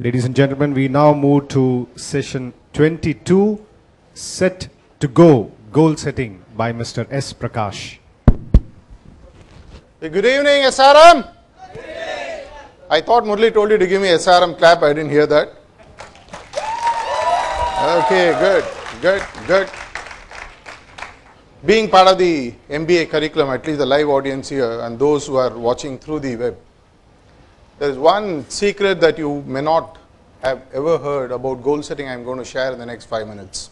Ladies and gentlemen, we now move to session 22, Set to Go, Goal Setting by Mr. S. Prakash. Hey, good evening, SRM. I thought Murli told you to give me SRM clap. I didn't hear that. Okay, good. Being part of the MBA curriculum, at least the live audience here and those who are watching through the web, there is one secret that you may not have ever heard about goal setting I am going to share in the next 5 minutes.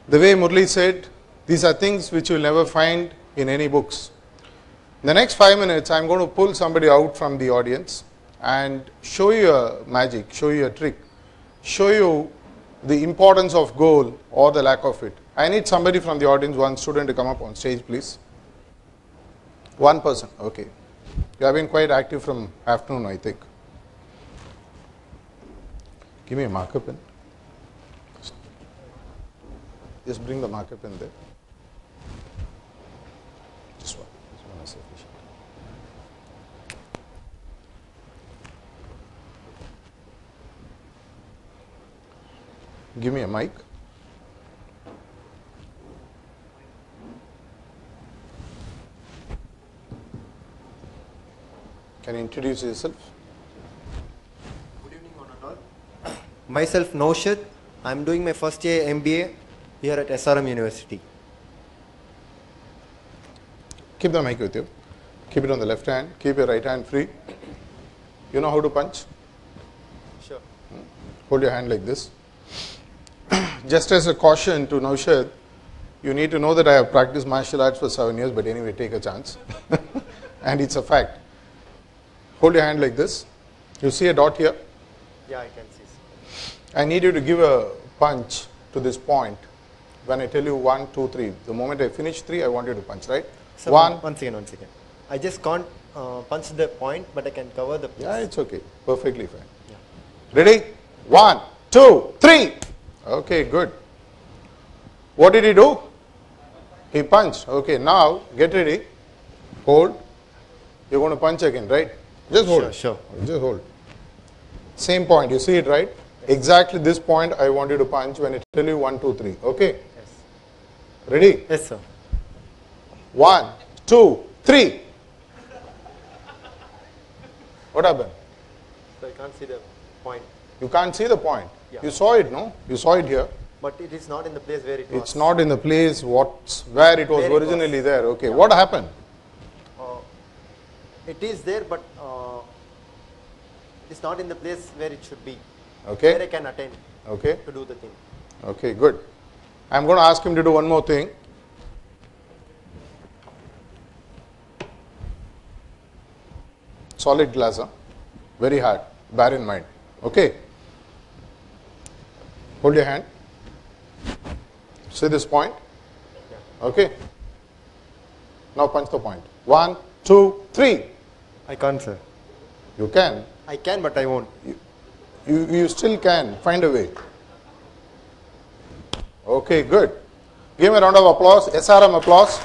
The way Murli said, these are things which you will never find in any books. In the next 5 minutes, I am going to pull somebody out from the audience and show you a magic, show you a trick, show you the importance of goal or the lack of it. I need somebody from the audience, one student, to come up on stage, please. One person, okay. You have been quite active from afternoon, I think. Give me a marker pen. Just bring the marker pen there. This one is sufficient. Give me a mic. Can you introduce yourself? Good evening, one and all. Myself, Naushad. I am doing my first year MBA here at SRM University. Keep the mic with you. Keep it on the left hand. Keep your right hand free. You know how to punch? Sure. Hold your hand like this. Just as a caution to Naushad, you need to know that I have practiced martial arts for 7 years, but anyway, take a chance. And it's a fact. Hold your hand like this. You see a dot here? Yeah, I can see. I need you to give a punch to this point when I tell you 1, 2, 3. The moment I finish 3, I want you to punch, right? Sir, 1. One second. I just can't punch the point, but I can cover the place. Yeah, it's okay. Perfectly fine. Yeah. Ready? 1, 2, 3. Okay, good. What did he do? He punched. Okay, now get ready. Hold. You're going to punch again, right? Just hold. Sure. Just hold. Same point. You see it, right? Yes. Exactly this point I want you to punch when I tell you 1, 2, 3. Okay? Yes. Ready? Yes, sir. 1, 2, 3. What happened? So I can't see the point. You can't see the point. Yeah. You saw it, no? You saw it here. But it is not in the place where it was. It's not in the place where it was originally there. Okay. Yeah. What happened? It is there, but it's not in the place where it should be. Okay. Where I can attain Okay. to do the thing. Okay, good. I'm going to ask him to do one more thing. Solid glass, huh? Very hard. Bear in mind. Okay. Hold your hand. See this point? Yeah. Okay. Now punch the point. 1, 2, 3. I can't, sir. You can. I can, but I won't. You still can. Find a way. Okay, good. Give me a round of applause. SRM applause.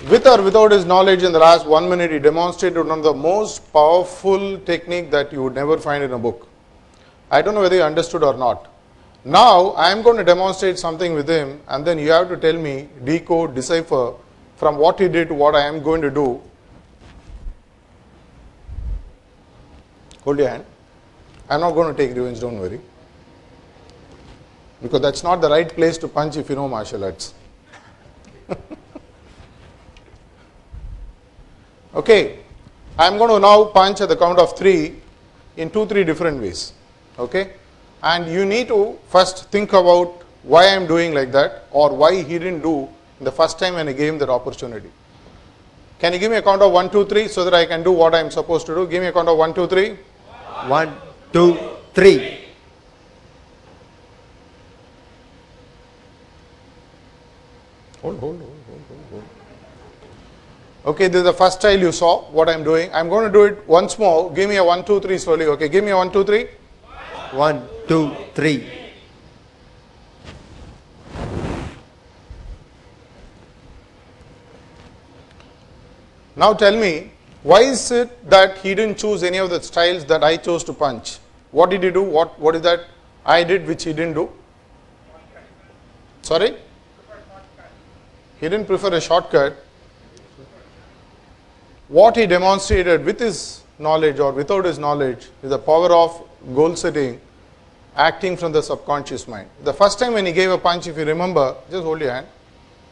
With or without his knowledge in the last 1 minute, he demonstrated one of the most powerful technique that you would never find in a book. I don't know whether you understood or not. Now, I am going to demonstrate something with him, and then you have to tell me, decode, decipher from what he did to what I am going to do. Hold your hand. I am not going to take revenge, don't worry. Because that's not the right place to punch if you know martial arts. Okay. I am going to now punch at the count of 3 in 2, 3 different ways. Okay. And you need to first think about why I am doing like that, or why he didn't do the first time when I gave him that opportunity. Can you give me a count of 1, 2, 3 so that I can do what I am supposed to do? Give me a count of 1, 2, 3. 1, 2, 3. Hold. Okay, this is the first style you saw, what I am doing. I am going to do it once more. Give me a 1, 2, 3 slowly. Okay, give me a 1, 2, 3. 1, 2, 3. Now tell me, Why is it that he didn't choose any of the styles that I chose to punch? What did he do? What is that I did which he didn't do? Sorry? He didn't prefer a shortcut. What he demonstrated with his knowledge or without his knowledge is the power of goal setting acting from the subconscious mind. The first time when he gave a punch, if you remember, just hold your hand.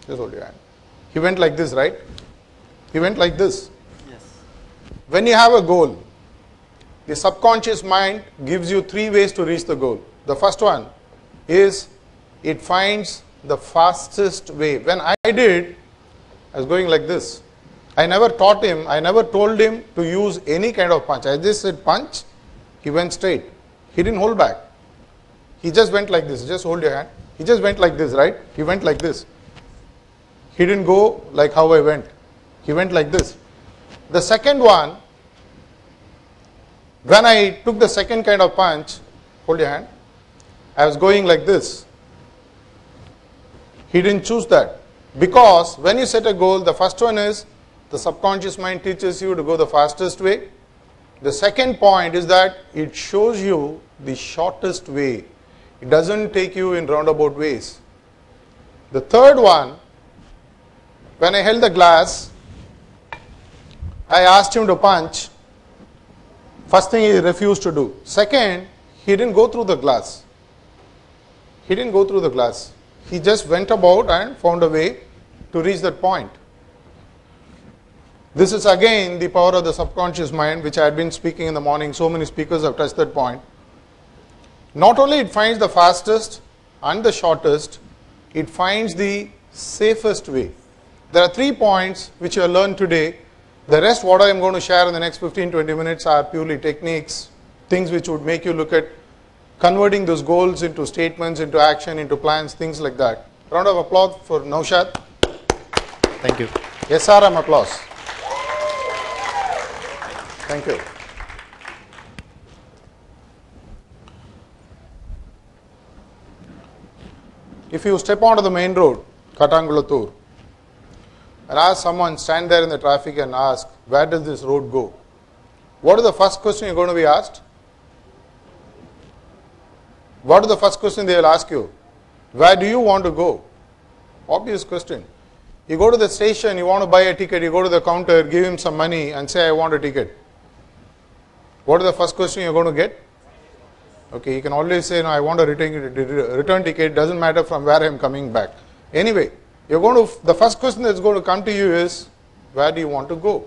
Just hold your hand. He went like this, right? He went like this. Yes. When you have a goal, the subconscious mind gives you three ways to reach the goal. The first one is it finds the fastest way. When I did, I was going like this. I never taught him, I never told him to use any kind of punch. I just said punch, he went straight. He didn't hold back. He just went like this. Just hold your hand. He just went like this, right? He went like this. He didn't go like how I went. He went like this. The second one, when I took the second kind of punch, hold your hand, I was going like this. He didn't choose that. Because when you set a goal, the first one is the subconscious mind teaches you to go the fastest way. The second point is that it shows you the shortest way. It doesn't take you in roundabout ways. The third one, when I held the glass, I asked him to punch. First thing he refused to do. Second, he didn't go through the glass. He didn't go through the glass. He just went about and found a way to reach that point. This is again the power of the subconscious mind, which I had been speaking in the morning. So many speakers have touched that point. Not only it finds the fastest and the shortest, it finds the safest way. There are 3 points which you have learned today. The rest what I am going to share in the next 15-20 minutes are purely techniques, things which would make you look at converting those goals into statements, into action, into plans, things like that. Round of applause for Naushad. Thank you. SRM applause. Thank you. If you step onto the main road, Katangulathur, and ask someone, stand there in the traffic and ask, where does this road go? What is the first question you're going to be asked? What is the first question they will ask you? Where do you want to go? Obvious question. You go to the station, you want to buy a ticket, you go to the counter, give him some money and say, I want a ticket. What is the first question you're going to get? Okay, you can always say, no, I want a return ticket, doesn't matter from where I'm coming back. Anyway, the first question that's going to come to you is, where do you want to go?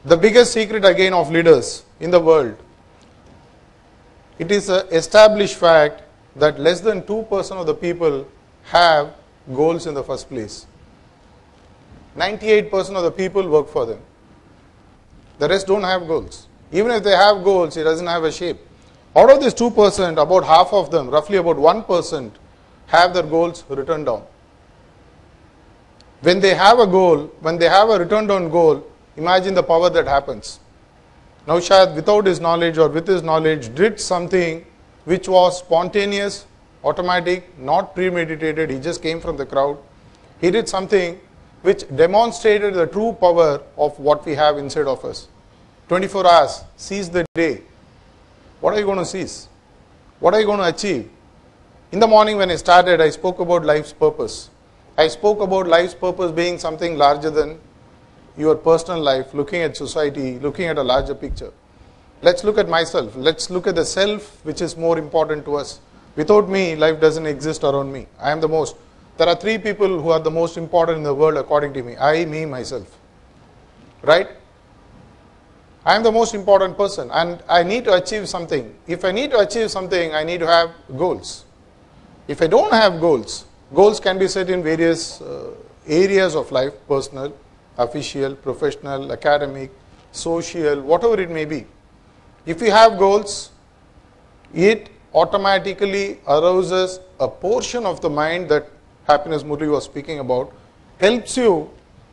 The biggest secret again of leaders in the world, it is an established fact that less than 2% of the people have goals in the first place. 98% of the people work for them. The rest don't have goals. Even if they have goals, it doesn't have a shape. Out of this 2%, about half of them, roughly about 1%, have their goals written down. When they have a goal, when they have a written down goal, imagine the power that happens. Naushad, without his knowledge or with his knowledge, did something which was spontaneous, automatic, not premeditated. He just came from the crowd. He did something which demonstrated the true power of what we have inside of us. 24 hours, seize the day. What are you going to seize? What are you going to achieve? In the morning when I started, I spoke about life's purpose. I spoke about life's purpose being something larger than your personal life, looking at society, looking at a larger picture. Let's look at myself. Let's look at the self which is more important to us. Without me, life doesn't exist around me. I am the most. There are 3 people who are the most important in the world according to me. I, me, myself. Right? I am the most important person and I need to achieve something. If I need to achieve something, I need to have goals. If I don't have goals, goals can be set in various areas of life, personal, official, professional, academic, social, whatever it may be. If you have goals, it automatically arouses a portion of the mind that Happiness Murli was speaking about, helps you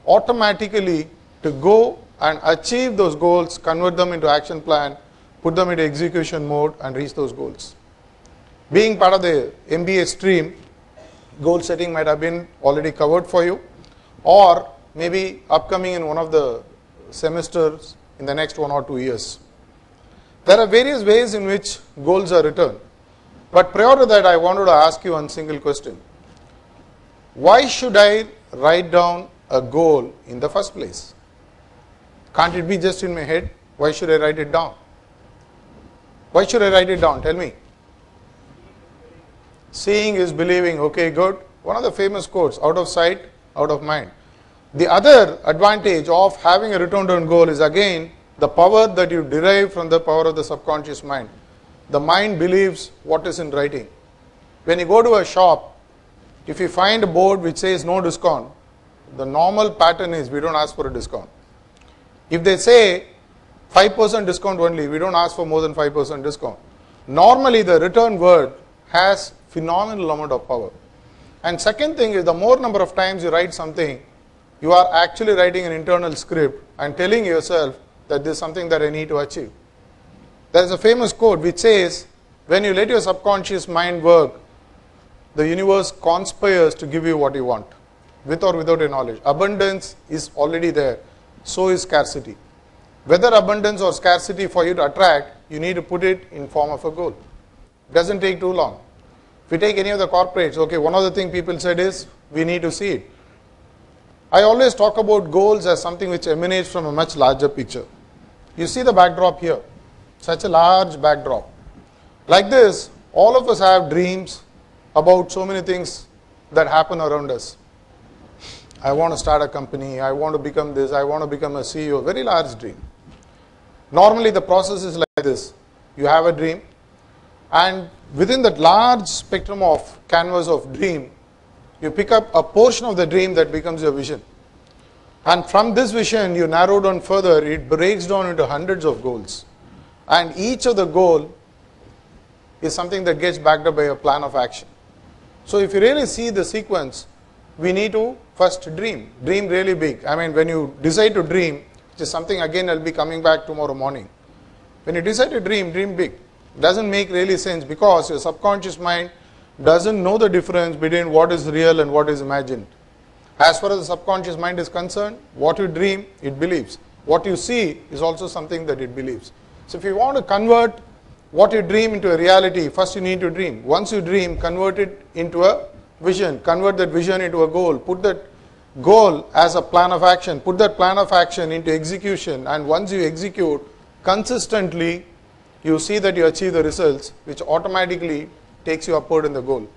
automatically to go and achieve those goals, convert them into action plan, put them into execution mode and reach those goals. Being part of the MBA stream, goal setting might have been already covered for you or maybe upcoming in one of the semesters in the next 1 or 2 years. There are various ways in which goals are written. But prior to that, I wanted to ask you one single question. Why should I write down a goal in the first place? Can't it be just in my head? Why should I write it down? Why should I write it down? Tell me. Seeing is believing. Okay, good. One of the famous quotes, out of sight, out of mind. The other advantage of having a written down goal is again the power that you derive from the power of the subconscious mind. The mind believes what is in writing. When you go to a shop, if you find a board which says no discount, the normal pattern is we don't ask for a discount. If they say 5% discount only, we don't ask for more than 5% discount. Normally the written word has phenomenal amount of power. And second thing is, the more number of times you write something, you are actually writing an internal script and telling yourself that this is something that I need to achieve. There is a famous quote which says, when you let your subconscious mind work, the universe conspires to give you what you want, with or without your knowledge. Abundance is already there, so is scarcity. Whether abundance or scarcity for you to attract, you need to put it in form of a goal. It doesn't take too long. If you take any of the corporates, okay, one of the things people said is, we need to see it. I always talk about goals as something which emanates from a much larger picture. You see the backdrop here, such a large backdrop. Like this, all of us have dreams about so many things that happen around us. I want to start a company, I want to become this, I want to become a CEO, very large dream. Normally the process is like this. You have a dream, and within that large spectrum of canvas of dream, you pick up a portion of the dream that becomes your vision. And from this vision, you narrow down further, it breaks down into hundreds of goals. And each of the goal is something that gets backed up by a plan of action. So if you really see the sequence, we need to first dream. Dream really big. I mean, when you decide to dream, which is something again I'll be coming back tomorrow morning. When you decide to dream, dream big. Doesn't make really sense because your subconscious mind doesn't know the difference between what is real and what is imagined. As far as the subconscious mind is concerned, what you dream, it believes. What you see is also something that it believes. So if you want to convert what you dream into a reality, first you need to dream. Once you dream, convert it into a vision. Convert that vision into a goal. Put that goal as a plan of action. Put that plan of action into execution. And once you execute consistently, you see that you achieve the results, which automatically takes you upward in the goal.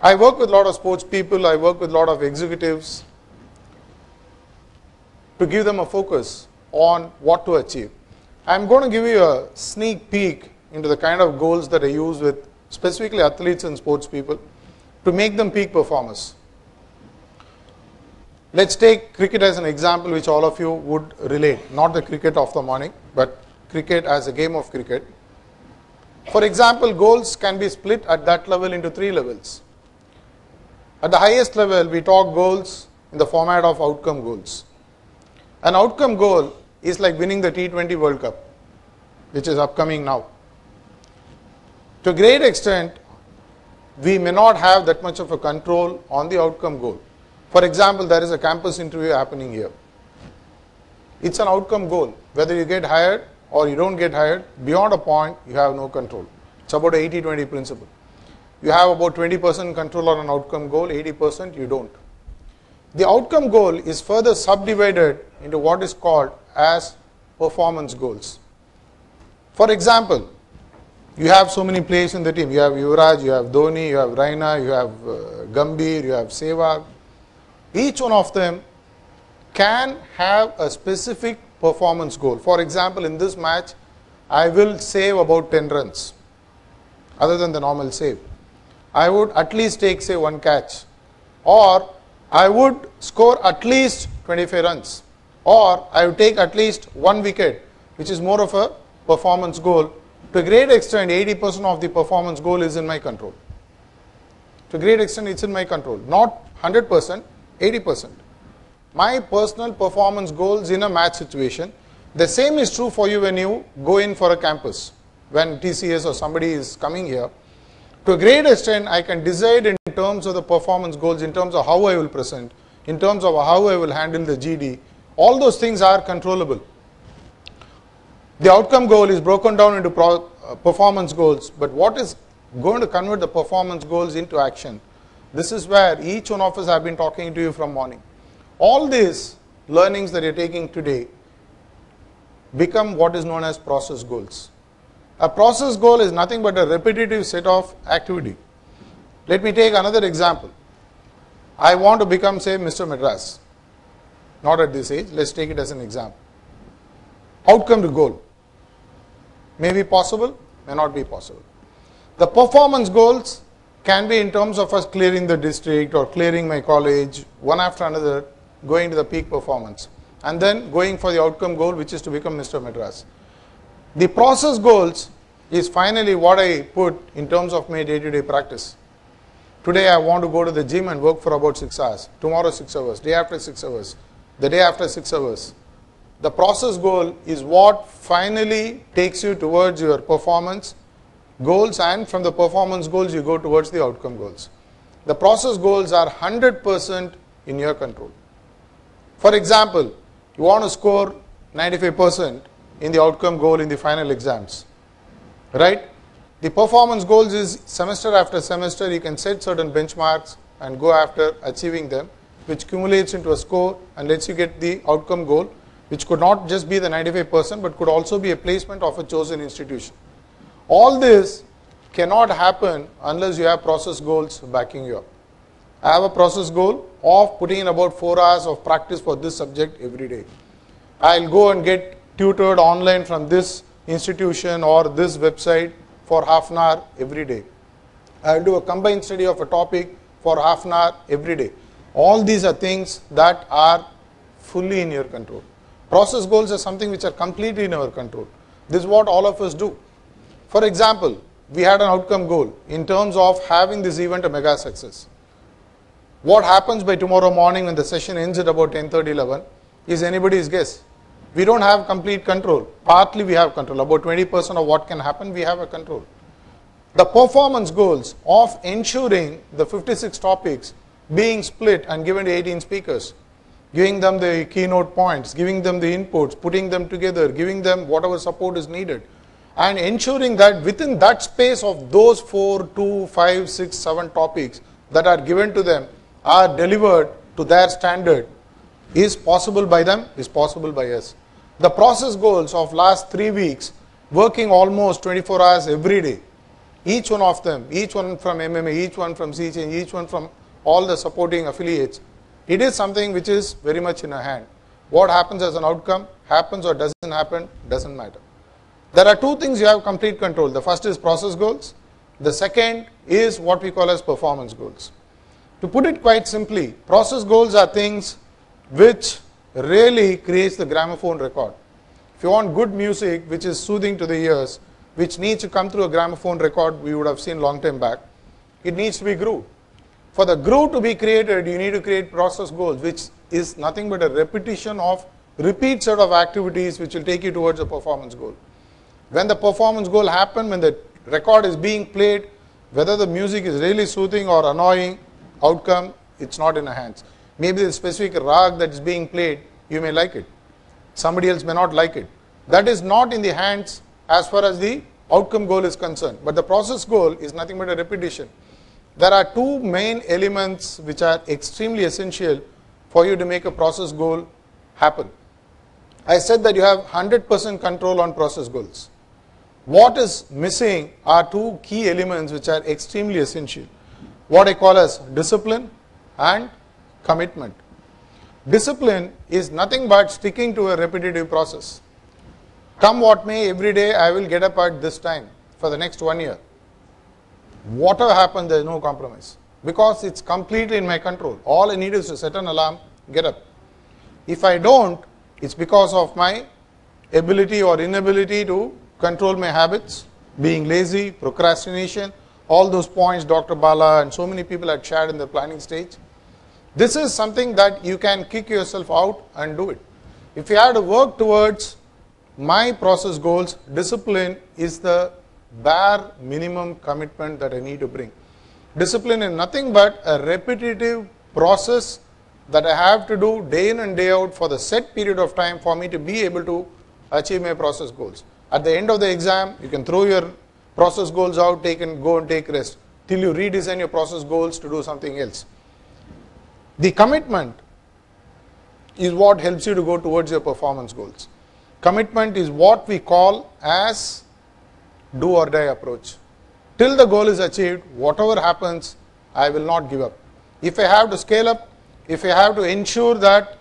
I work with a lot of sports people, I work with a lot of executives to give them a focus on what to achieve. I'm going to give you a sneak peek into the kind of goals that I use with specifically athletes and sports people to make them peak performers. Let's take cricket as an example which all of you would relate, not the cricket of the morning, but cricket as a game of cricket. For example, goals can be split at that level into 3 levels. At the highest level, we talk goals in the format of outcome goals. An outcome goal is like winning the T20 World Cup, which is upcoming now. To a great extent, we may not have that much of a control on the outcome goal. For example, there is a campus interview happening here. It's an outcome goal. Whether you get hired or you don't get hired, beyond a point, you have no control. It's about an 80-20 principle. You have about 20% control on an outcome goal, 80% you don't. The outcome goal is further subdivided into what is called as performance goals. For example, you have so many players in the team. You have Yuvraj, you have Dhoni, you have Raina, you have Gambhir, you have Sehwag. Each one of them can have a specific performance goal. For example, in this match, I will save about 10 runs, other than the normal save. I would at least take, say, 1 catch. Or I would score at least 25 runs. Or I would take at least 1 wicket, which is more of a performance goal. To a great extent, 80% of the performance goal is in my control. To a great extent, it's in my control. Not 100%, 80%. My personal performance goals in a match situation. The same is true for you when you go in for a campus. When TCS or somebody is coming here, to a great extent, I can decide in terms of the performance goals, in terms of how I will present, in terms of how I will handle the GD, All those things are controllable. The outcome goal is broken down into performance goals, but what is going to convert the performance goals into action? This is where each one of us have been talking to you from morning. All these learnings that you're taking today become what is known as process goals. A process goal is nothing but a repetitive set of activity. Let me take another example. I want to become, say, Mr. Madras. Not at this age, let's take it as an example. Outcome to goal. May be possible, may not be possible. The performance goals can be in terms of us clearing the district or clearing my college, one after another, going to the peak performance. And then going for the outcome goal, which is to become Mr. Madras. The process goals is finally what I put in terms of my day-to-day practice. Today I want to go to the gym and work for about 6 hours. Tomorrow 6 hours. Day after 6 hours. The day after 6 hours. The process goal is what finally takes you towards your performance goals, and from the performance goals you go towards the outcome goals. The process goals are 100% in your control. For example, you want to score 95% in the outcome goal in the final exams, right? The performance goals is semester after semester you can set certain benchmarks and go after achieving them, which accumulates into a score and lets you get the outcome goal, which could not just be the 95% but could also be a placement of a chosen institution. All this cannot happen unless you have process goals backing you up. I have a process goal of putting in about 4 hours of practice for this subject every day. I'll go and get tutored online from this institution or this website for half an hour every day. I'll do a combined study of a topic for half an hour every day. All these are things that are fully in your control. Process goals are something which are completely in our control. This is what all of us do. For example, we had an outcome goal in terms of having this event a mega success. What happens by tomorrow morning when the session ends at about 10:30, 11 is anybody's guess. We don't have complete control. Partly we have control. About 20% of what can happen, we have a control. The performance goals of ensuring the 56 topics being split and given to 18 speakers, giving them the keynote points, giving them the inputs, putting them together, giving them whatever support is needed, and ensuring that within that space of those 4, 2, 5, 6, 7 topics that are given to them are delivered to their standard is possible by them, is possible by us. The process goals of last 3 weeks, working almost 24 hours every day, each one of them, each one from MMA, each one from C-Change, each one from all the supporting affiliates, it is something which is very much in our hand. What happens as an outcome, happens or doesn't happen, doesn't matter. There are 2 things you have complete control. The first is process goals. The second is what we call as performance goals. To put it quite simply, process goals are things which really creates the gramophone record. If you want good music which is soothing to the ears, which needs to come through a gramophone record we would have seen long time back, it needs to be grooved. For the groove to be created, you need to create process goals, which is nothing but a repetition of repeat set of activities which will take you towards a performance goal. When the performance goal happens, when the record is being played, whether the music is really soothing or annoying, outcome, it's not in our hands. Maybe the specific rag that is being played, you may like it. Somebody else may not like it. That is not in the hands as far as the outcome goal is concerned. But the process goal is nothing but a repetition. There are 2 main elements which are extremely essential for you to make a process goal happen. I said that you have 100% control on process goals. What is missing are 2 key elements which are extremely essential. What I call as discipline and commitment. Discipline is nothing but sticking to a repetitive process. Come what may, every day I will get up at this time for the next 1 year. Whatever happens, there is no compromise. Because it's completely in my control. All I need is to set an alarm, get up. If I don't, it's because of my ability or inability to control my habits, being lazy, procrastination, all those points Dr. Bala and so many people had shared in the planning stage. This is something that you can kick yourself out and do it. If you have to work towards my process goals, discipline is the bare minimum commitment that I need to bring. Discipline is nothing but a repetitive process that I have to do day in and day out for the set period of time for me to be able to achieve my process goals. At the end of the exam, you can throw your process goals out, go and take rest till you redesign your process goals to do something else. The commitment is what helps you to go towards your performance goals. Commitment is what we call as do or die approach. Till the goal is achieved, whatever happens, I will not give up. If I have to scale up, if I have to ensure that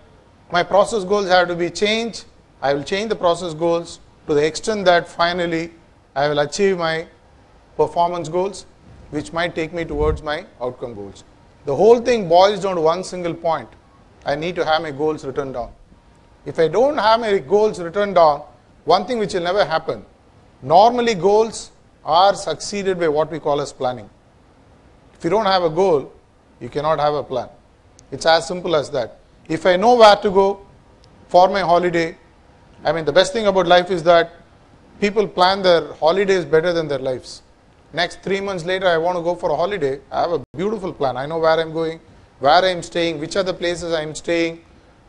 my process goals have to be changed, I will change the process goals to the extent that finally I will achieve my performance goals, which might take me towards my outcome goals. The whole thing boils down to one single point. I need to have my goals written down. If I don't have my goals written down, one thing which will never happen, normally goals are succeeded by what we call as planning. If you don't have a goal, you cannot have a plan. It's as simple as that. If I know where to go for my holiday, I mean the best thing about life is that people plan their holidays better than their lives. Next 3 months later, I want to go for a holiday. I have a beautiful plan. I know where I'm going, where I'm staying, which are the places I'm staying,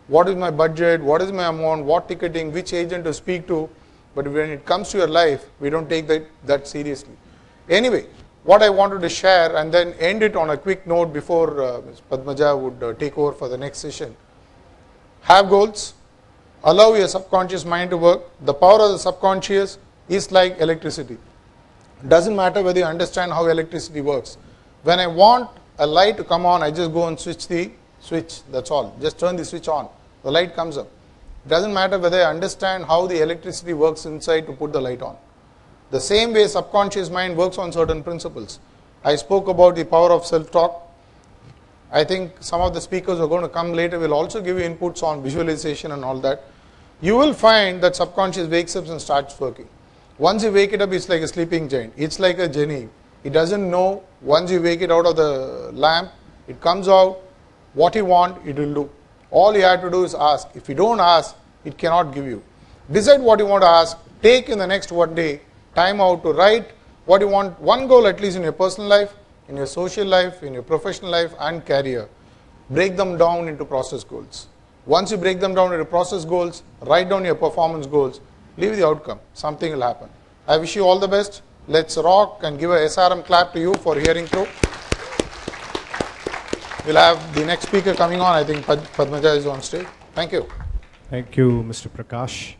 what is my budget, what is my amount, what ticketing, which agent to speak to. But when it comes to your life, we don't take that seriously. Anyway, what I wanted to share and then end it on a quick note before Ms. Padmaja would take over for the next session. Have goals. Allow your subconscious mind to work. The power of the subconscious is like electricity. It doesn't matter whether you understand how electricity works. When I want a light to come on, I just go and switch the switch. That's all. Just turn the switch on. The light comes up. It doesn't matter whether I understand how the electricity works inside to put the light on. The same way subconscious mind works on certain principles. I spoke about the power of self-talk. I think some of the speakers who are going to come later will also give you inputs on visualization and all that. You will find that subconscious wakes up and starts working. Once you wake it up, it's like a sleeping giant. It's like a genie. It doesn't know. Once you wake it out of the lamp, it comes out. What you want, it will do. All you have to do is ask. If you don't ask, it cannot give you. Decide what you want to ask. Take in the next one day time out to write what you want. One goal at least in your personal life, in your social life, in your professional life and career. Break them down into process goals. Once you break them down into process goals, write down your performance goals. Leave the outcome. Something will happen. I wish you all the best. Let's rock and give a SRM clap to you for hearing through. We'll have the next speaker coming on. I think Padmaja is on stage. Thank you. Thank you, Mr. Prakash.